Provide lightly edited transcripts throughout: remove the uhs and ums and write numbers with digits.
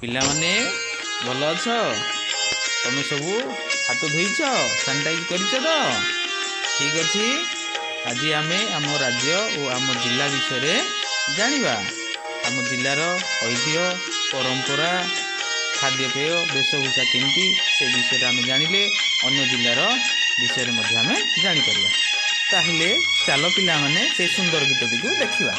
पिला माने भल अछ तमे सबू हाथ धोईच सानिटाइज करिच तो ठीक अच्छे। आज आम आम राज्य और आम जिला विषय जानिबा आम जिलार ऐतिह्य परंपरा खाद्यपेय वेशभूषा केमती से विषय आम जानिले अन्य जिलार विषय में आम जापर ताहले चलो पिला माने से सुंदर गीतटी को देखिबा।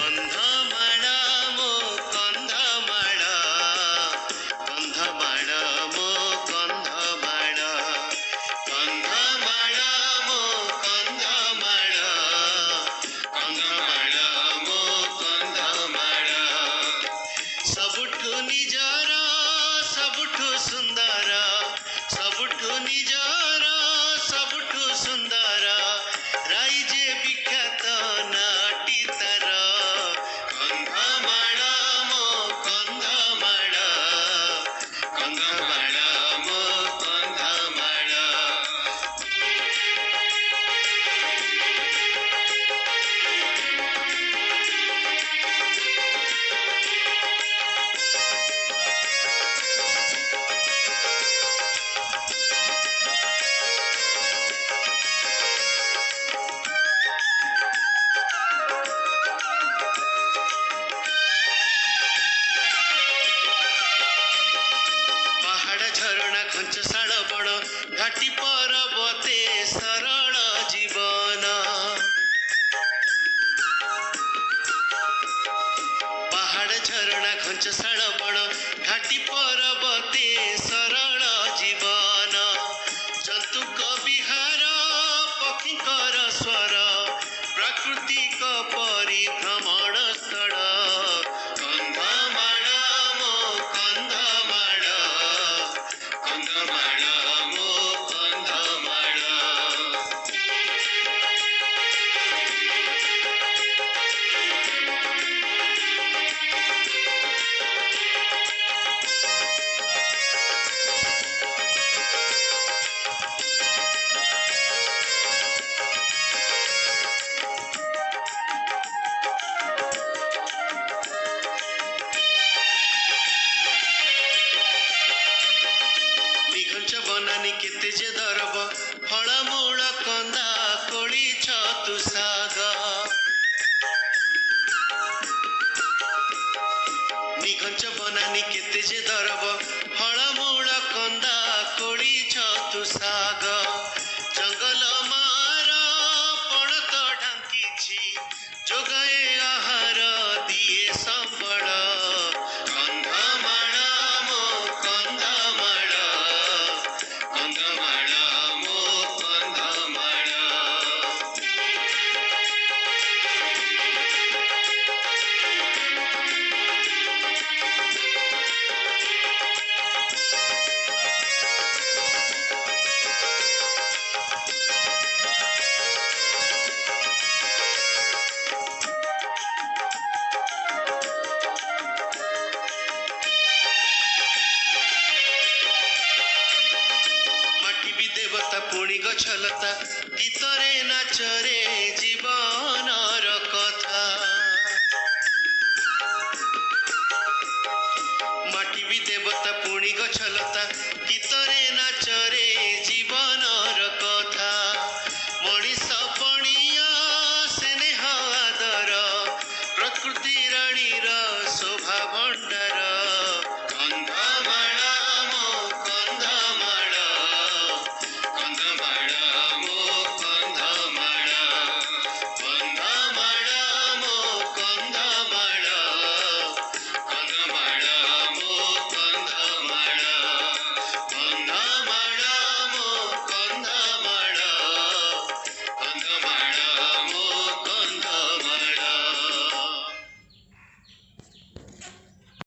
घाटी पर्वते सरल जीवन पहाड़ झरणा घंचसाल बण घाटी पर्वते सरल जीवन जंतुक विहार पक्षीकर स्वर प्राकृतिक परिभ्रमण स्थल कंधमाल मो कंधमाल कंधमाल बनानी केते जे दरब फलमूल कंदा कोली छतु साग निघंच बनानी केते जे दरब फलमूल कंदा कोली छतु साग जंगल मार पणत ढांकीछि जोगाए आहार दिए संबळ देवता पुणी गछलता गीतरे नाचरे जीवनर कथा माटी भी देवता पुणी गछलता गीत